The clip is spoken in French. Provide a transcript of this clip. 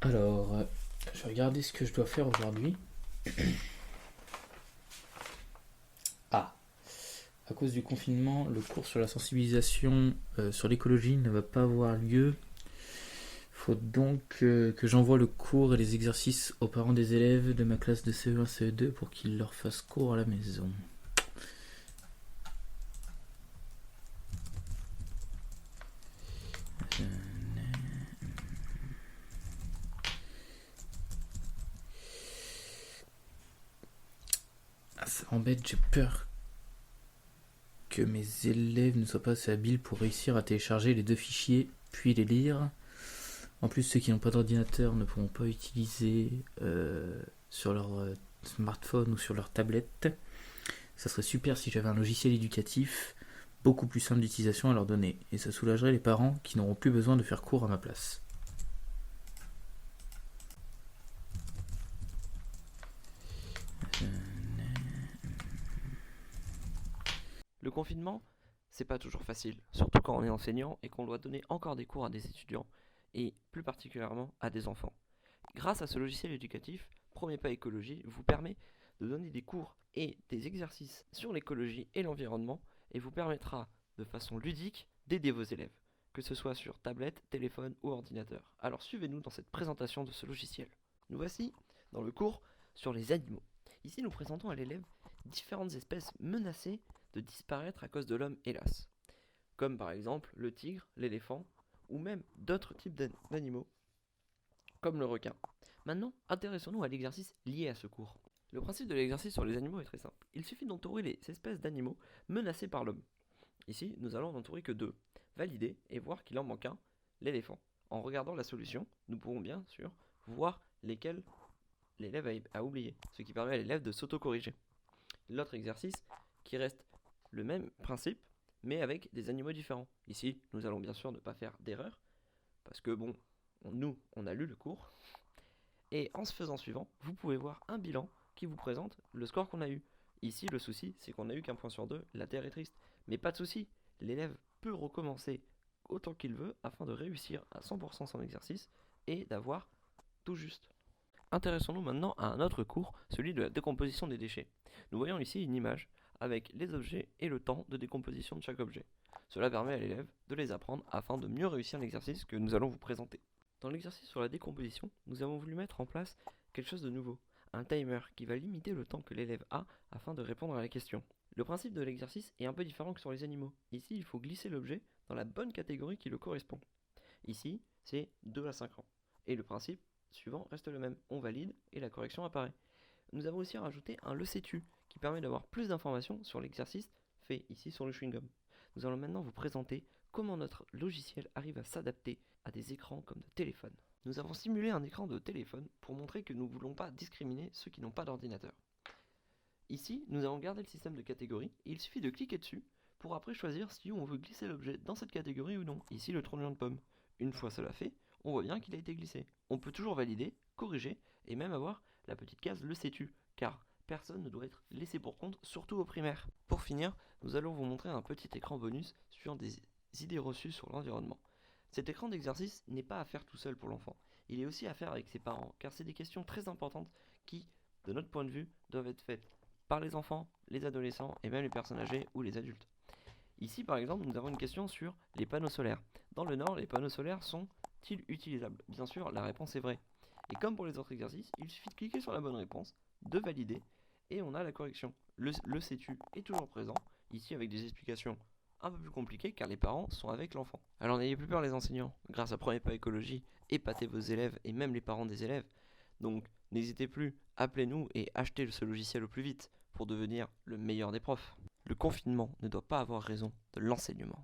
Alors, je vais regarder ce que je dois faire aujourd'hui. Ah, à cause du confinement, le cours sur la sensibilisation sur l'écologie ne va pas avoir lieu. Faut donc que j'envoie le cours et les exercices aux parents des élèves de ma classe de CE1, CE2 pour qu'ils leur fassent cours à la maison. Ah, ça m'embête, j'ai peur que mes élèves ne soient pas assez habiles pour réussir à télécharger les deux fichiers puis les lire. En plus, ceux qui n'ont pas d'ordinateur ne pourront pas utiliser sur leur smartphone ou sur leur tablette. Ça serait super si j'avais un logiciel éducatif beaucoup plus simple d'utilisation à leur donner, et ça soulagerait les parents qui n'auront plus besoin de faire cours à ma place. Le confinement, c'est pas toujours facile, surtout quand on est enseignant et qu'on doit donner encore des cours à des étudiants, et plus particulièrement à des enfants. Grâce à ce logiciel éducatif, Premier Pas Écologie vous permet de donner des cours et des exercices sur l'écologie et l'environnement, et vous permettra de façon ludique d'aider vos élèves, que ce soit sur tablette, téléphone ou ordinateur. Alors suivez-nous dans cette présentation de ce logiciel. Nous voici dans le cours sur les animaux. Ici, nous présentons à l'élève différentes espèces menacées de disparaître à cause de l'homme, hélas, comme par exemple le tigre, l'éléphant, ou même d'autres types d'animaux, comme le requin. Maintenant, intéressons-nous à l'exercice lié à ce cours. Le principe de l'exercice sur les animaux est très simple. Il suffit d'entourer les espèces d'animaux menacés par l'homme. Ici, nous allons n'entourer que deux. Valider et voir qu'il en manque un, l'éléphant. En regardant la solution, nous pourrons bien sûr voir lesquels l'élève a oublié, ce qui permet à l'élève de s'auto-corriger. L'autre exercice qui reste le même principe, mais avec des animaux différents. Ici, nous allons bien sûr ne pas faire d'erreur, parce que bon, nous, on a lu le cours, et en se faisant suivant, vous pouvez voir un bilan qui vous présente le score qu'on a eu. Ici, le souci, c'est qu'on a eu qu'un point sur deux, la Terre est triste. Mais pas de souci, l'élève peut recommencer autant qu'il veut afin de réussir à 100% son exercice et d'avoir tout juste. Intéressons-nous maintenant à un autre cours, celui de la décomposition des déchets. Nous voyons ici une image avec les objets et le temps de décomposition de chaque objet. Cela permet à l'élève de les apprendre afin de mieux réussir l'exercice que nous allons vous présenter. Dans l'exercice sur la décomposition, nous avons voulu mettre en place quelque chose de nouveau, un timer qui va limiter le temps que l'élève a afin de répondre à la question. Le principe de l'exercice est un peu différent que sur les animaux. Ici, il faut glisser l'objet dans la bonne catégorie qui le correspond. Ici, c'est 2 à 5 ans. Et le principe suivant reste le même. On valide et la correction apparaît. Nous avons aussi rajouté un le sais-tu qui permet d'avoir plus d'informations sur l'exercice fait ici sur le chewing-gum. Nous allons maintenant vous présenter comment notre logiciel arrive à s'adapter à des écrans comme de téléphone. Nous avons simulé un écran de téléphone pour montrer que nous ne voulons pas discriminer ceux qui n'ont pas d'ordinateur. Ici, nous avons gardé le système de catégorie et il suffit de cliquer dessus pour après choisir si on veut glisser l'objet dans cette catégorie ou non. Ici, le trognon de pomme. Une fois cela fait, on voit bien qu'il a été glissé. On peut toujours valider, corriger et même avoir la petite case le sais-tu, car personne ne doit être laissé pour compte, surtout au primaire. Pour finir, nous allons vous montrer un petit écran bonus sur des idées reçues sur l'environnement. Cet écran d'exercice n'est pas à faire tout seul pour l'enfant, il est aussi à faire avec ses parents, car c'est des questions très importantes qui, de notre point de vue, doivent être faites par les enfants, les adolescents et même les personnes âgées ou les adultes. Ici, par exemple, nous avons une question sur les panneaux solaires. Dans le Nord, les panneaux solaires sont-ils utilisables? Bien sûr, la réponse est vraie. Et comme pour les autres exercices, il suffit de cliquer sur la bonne réponse, de valider, et on a la correction. Le sais-tu est toujours présent, ici avec des explications un peu plus compliquées car les parents sont avec l'enfant. Alors n'ayez plus peur les enseignants, grâce à Premier Pas Écologie, épatez vos élèves et même les parents des élèves. Donc n'hésitez plus, appelez-nous et achetez ce logiciel au plus vite pour devenir le meilleur des profs. Le confinement ne doit pas avoir raison de l'enseignement.